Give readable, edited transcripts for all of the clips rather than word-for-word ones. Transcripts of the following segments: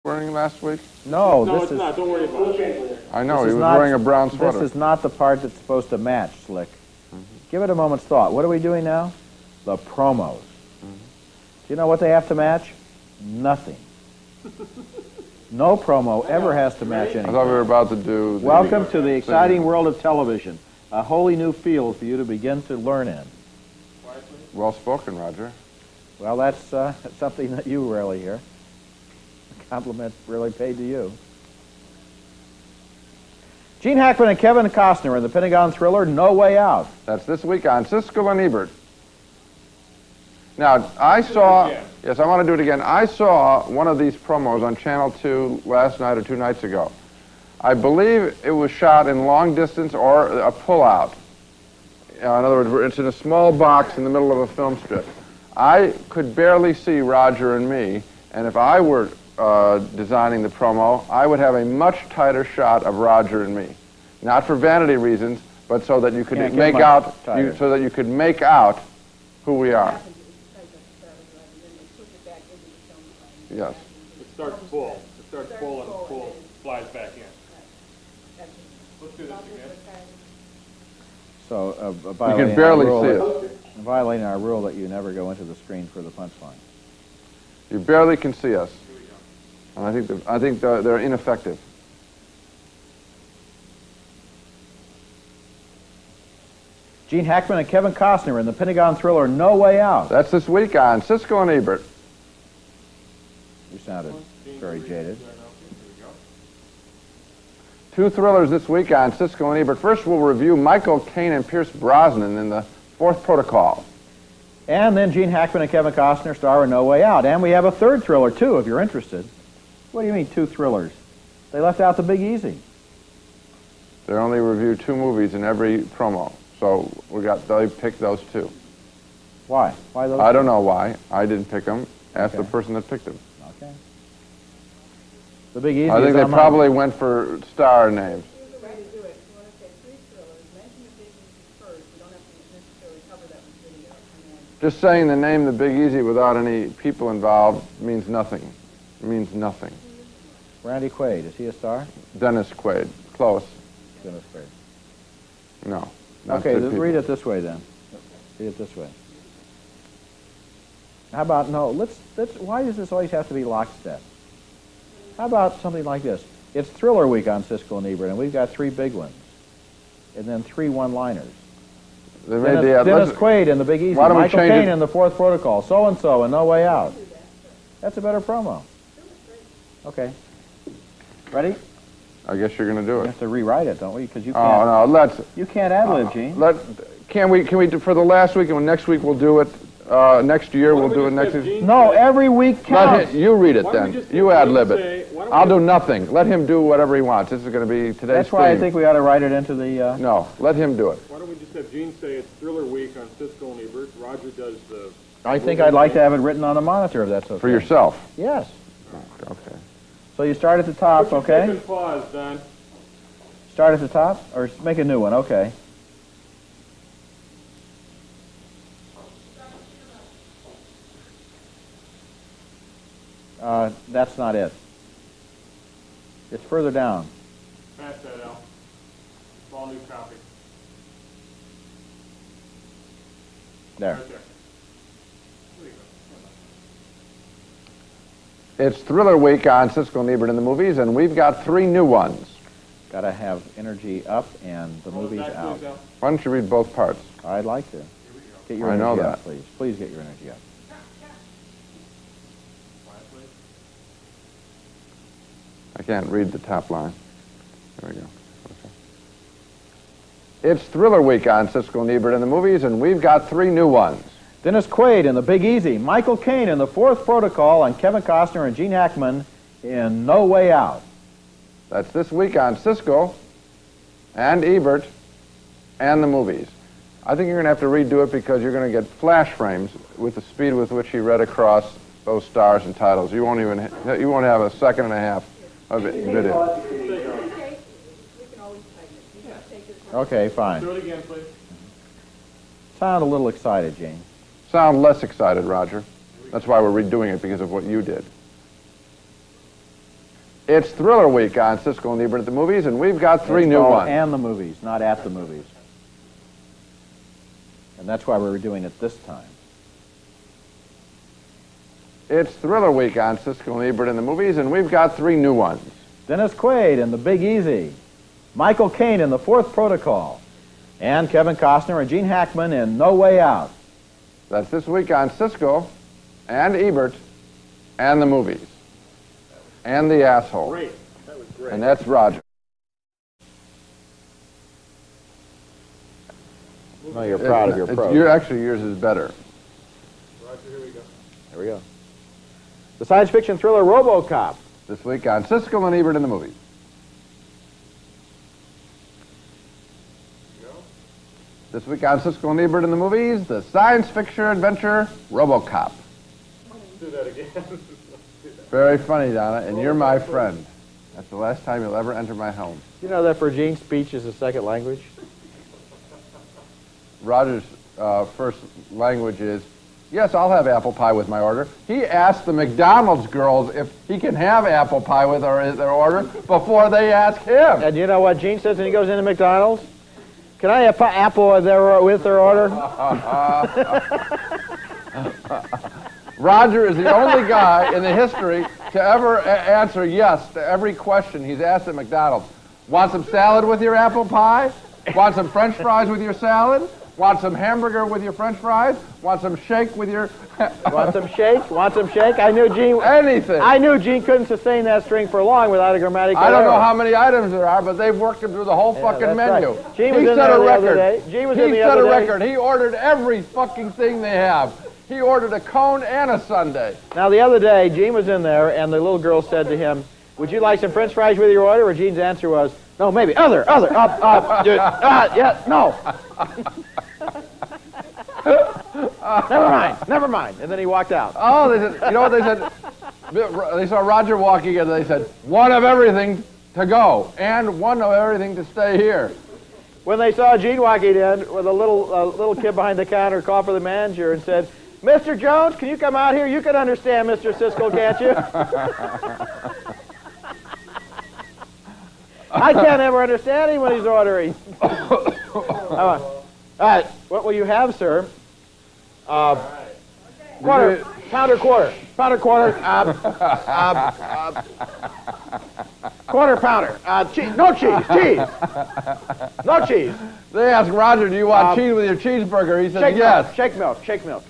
wearing last week? No, No, this it's is not. Don't worry about it. I know, this he is was not- wearing a brown sweater. This is not the part that's supposed to match, Slick. Give it a moment's thought. What are we doing now? The promos. Do you know what they have to match? Nothing. No promo ever has to match I anything. thought we were about to do the... Welcome to the exciting world of television, a wholly new field for you to begin to learn in. Well spoken, Roger. Well, that's something that you rarely hear. A compliment really paid to you. Gene Hackman and Kevin Costner in the Pentagon thriller No Way Out. That's this week on Siskel and Ebert. Now, I saw... Yes, I want to do it again. I saw one of these promos on Channel 2 last night or 2 nights ago. I believe it was shot in long distance or a pull-out. In other words, it's in a small box in the middle of a film strip. I could barely see Roger and me, and if I were designing the promo, I would have a much tighter shot of Roger and me. Not for vanity reasons, but so that you could make out, so that you could make out who we are. Yes. It starts full. It starts full and full flies back in. Let's do this again. So, You can barely see it. Violating our rule that you never go into the screen for the punchline. You barely can see us. And I think they're ineffective. Gene Hackman and Kevin Costner in the Pentagon thriller No Way Out. That's this week on Siskel and Ebert. You sounded very jaded. 2 thrillers this week on Siskel and Ebert. First, we'll review Michael Caine and Pierce Brosnan in The Fourth Protocol. And then Gene Hackman and Kevin Costner star in No Way Out. And we have a third thriller, too, if you're interested. What do you mean, 2 thrillers? They left out The Big Easy. They only review 2 movies in every promo. So they picked those 2. Why? Why those? I don't know why. I didn't pick them. Ask the person that picked them. Okay. The Big Easy. I think they probably went for star names. Just saying the name The Big Easy without any people involved means nothing. It means nothing. Randy Quaid, is he a star? Dennis Quaid. Close. Dennis Quaid. No. Not Okay, good people. read it this way then. Read it this way. How about, no, let's, why does this always have to be lockstep? How about something like this? It's Thriller Week on Siskel and Ebert, and we've got 3 big ones. And then 3 one-liners. Dennis Quaid in The Big Easy, Michael Caine in The Fourth Protocol, so-and-so in No Way Out. That's a better promo. Okay. Ready? I guess you're going to do it. We have to rewrite it, don't we? Because you can't. Oh, no, let's... You can't ad-lib, Gene. Can we do for the last week, and next week we'll do it, next year we'll do it next week? No, every week counts. You read it then. You ad-lib it. I'll do nothing. Let him do whatever he wants. This is going to be today's That's why theme. I think we ought to write it into the... No, let him do it. Why don't we just have Gene say it's Thriller Week on Siskel and Ebert. Roger does the... I think I'd like to have it written on the monitor if that's okay. For yourself? Yes. Okay. So you start at the top, okay? Put your pause, Don. Start at the top, or make a new one, okay. That's not it. It's further down. Pass that out. Small new copy. There. Right there. It's Thriller Week on Siskel and Ebert in the movies, and we've got 3 new ones. Got to have energy up and the movies out. Why don't you read both parts? I'd like to. Get your I know energy that. up, please. Please get your energy up. I can't read the top line. There we go. Okay. It's Thriller Week on Siskel and Ebert in the movies, and we've got 3 new ones. Dennis Quaid in The Big Easy, Michael Caine in The Fourth Protocol, and Kevin Costner and Gene Hackman in No Way Out. That's this week on Siskel and Ebert and the movies. I think you're going to have to redo it because you're going to get flash frames with the speed with which he read across those stars and titles. You won't have a second and a half of it video. Okay, fine. Do it again, please. Sound a little excited, Gene. Sound less excited, Roger. That's why we're redoing it, because of what you did. It's Thriller Week on Siskel and Ebert at the movies, and we've got three new ones. And the movies, not at the movies. And that's why we're doing it this time. It's Thriller Week on Siskel and Ebert in the movies, and we've got three new ones. Dennis Quaid in The Big Easy, Michael Caine in The Fourth Protocol, and Kevin Costner and Gene Hackman in No Way Out. That's this week on Siskel and Ebert and the movies. And the asshole. Great. That was great. And that's Roger. No, you're proud of your prose. Actually, yours is better. Roger, here we go. There we go. The science fiction thriller RoboCop. This week on Siskel and Ebert in the movies. This week on Siskel and Ebert in the movies, the science fiction adventure RoboCop. Let's do that again. Very funny, Donna, and you're my friend. That's the last time you'll ever enter my home. You know that for Gene, speech is a second language? Roger's first language is, yes, I'll have apple pie with my order. He asked the McDonald's girls if he can have apple pie with their order before they ask him. And you know what Gene says when he goes into McDonald's? Can I have apple with their order? Roger is the only guy in the history to ever answer yes to every question he's asked at McDonald's. Want some salad with your apple pie? Want some French fries with your salad? Want some hamburger with your French fries? Want some shake with your... Want some shake? Want some shake? I knew Gene... Anything. I knew Gene couldn't sustain that string for long without a grammatical I don't know error. how many items there are, but they've worked him through the whole fucking menu. Right. Gene was in there the other day. Gene was in the other day. He set a record. He ordered every fucking thing they have. He ordered a cone and a sundae. Now, the other day, Gene was in there, and the little girl said to him, would you like some French fries with your order? Or Gene's answer was, no, maybe, other, yeah, no. Never mind. And then he walked out. Oh, they said, you know what they said? They saw Roger walking in, and they said, one of everything to go, and one of everything to stay here. When they saw Gene walking in with a little kid behind the counter, called for the manager and said, Mr. Jones, can you come out here? You can understand Mr. Siskel, can't you? I can't ever understand him when he's ordering. All right, what will you have, sir? Quarter, pounder quarter, quarter pounder, cheese, no cheese. They asked Roger, do you want cheese with your cheeseburger? He said, yes. Shake milk. Shake milk.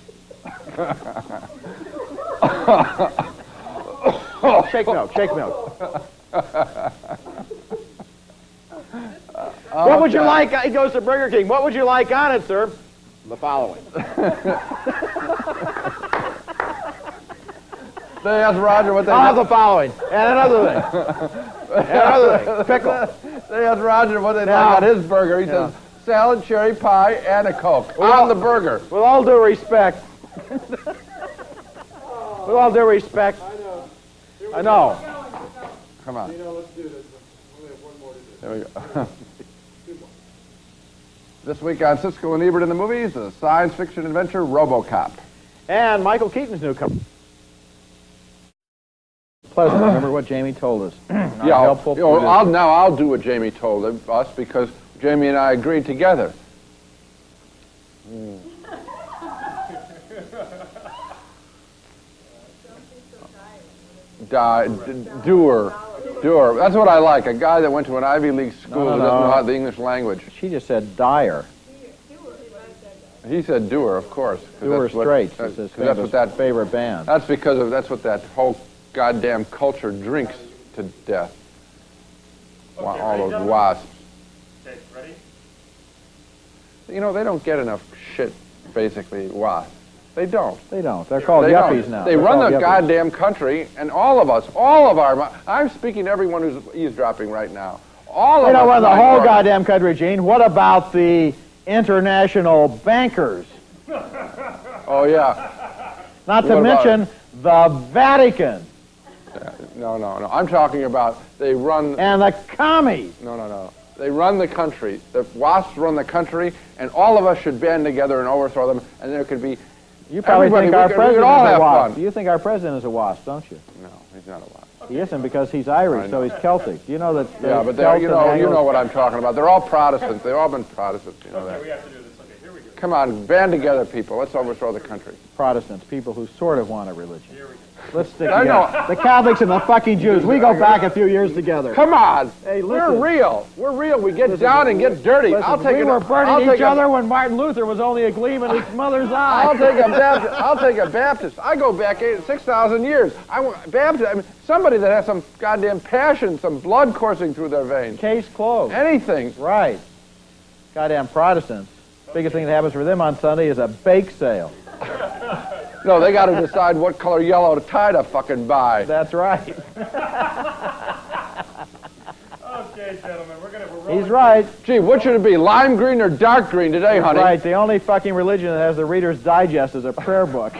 What would you like? He goes to Burger King. What would you like on it, sir? The following. They asked Roger what they... I'll have the following. And another thing. Pickle. They asked Roger what they'd like on his burger. He says, salad, cherry pie, and a Coke. On the burger. With all due respect. I know. Come on. Let's do this. We only have one more to do. There we go. This week on Siskel and Ebert in the movies, the science fiction adventure RoboCop. And Michael Keaton's new company. Pleasant. Remember what Jamie told us. Yeah, helpful. I'll do what Jamie told us because Jamie and I agreed together. Doer. That's what I like. A guy that went to an Ivy League school who doesn't know the English language. She just said dyer. He said doer, of course. Doer Straits is his favorite band. That's because that's what that whole goddamn culture drinks to death. Okay, All those wasps. Okay, ready? You know, they don't get enough shit, basically, wasps. They don't. They're called yuppies now. They run the goddamn country, and all of our... I'm speaking to everyone who's eavesdropping right now. They don't run the whole goddamn country, Gene. What about the international bankers? Oh, yeah. Not to mention the Vatican. No. I'm talking about they run... And the commies. No. They run the country. The wasps run the country, and all of us should band together and overthrow them, and there could be... You probably think our president is a wasp. Fun. You think our president is a wasp, don't you? No, he's not a wasp. He isn't because he's Irish, so he's Celtic. You know that. Yeah, but they're, you know what I'm talking about. They're all Protestants. They've all been Protestants. You know that. We have to do this. Okay, here we go. Come on, band together, people. Let's overthrow the country. Protestants, people who sort of want a religion. Here we go. Let's stick together. The Catholics and the fucking Jews. We go back a few years together. Come on. Hey, we're listen. real. We're real. We get down and get dirty. Listen, I'll take we were burning each other when Martin Luther was only a gleam in his mother's eye. I'll take a Baptist. I go back 6,000 years. Baptist. I mean, somebody that has some goddamn passion, some blood coursing through their veins. Case closed. Anything. Right. Goddamn Protestants. Biggest thing that happens for them on Sunday is a bake sale. No, they got to decide what color yellow tie to fucking buy. That's right. Okay, gentlemen, we're rolling. He's right. Gee, what should it be, lime green or dark green today, honey? Right. The only fucking religion that has the Reader's Digest is a prayer book.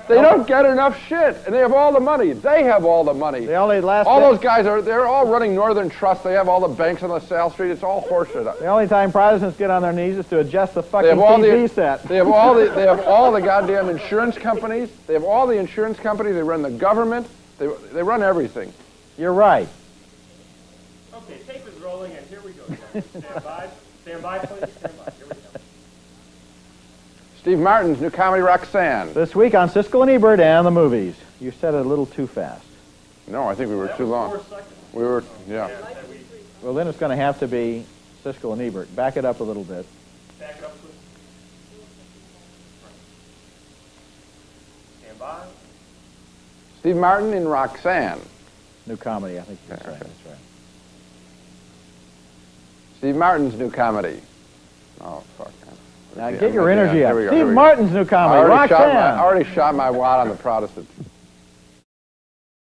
They don't get enough shit, and they have all the money. They have all the money. The only those guys they're all running Northern Trust. They have all the banks on LaSalle Street. It's all horseshit. The only time Protestants get on their knees is to adjust the fucking TV set. They have all the goddamn insurance companies. They have all the insurance companies. They run the government. They run everything. You're right. Okay, tape is rolling, and here we go. Stand by. Stand by, please. Stand by. Here we go. Steve Martin's new comedy Roxanne. This week on Siskel&Ebert and the movies. You said it a little too fast. No, I think we were too long. 4 seconds. We were, yeah. Well, then it's going to have to be Siskel&Ebert. Back it up a little bit. Back it up, please. Stand by. Steve Martin in Roxanne. New comedy, I think that's right. Okay. That's right. Steve Martin's new comedy. Oh, fuck. Now get your energy up. Here we go, Steve Martin's new comedy, I Roxanne. already shot my wad on the Protestants.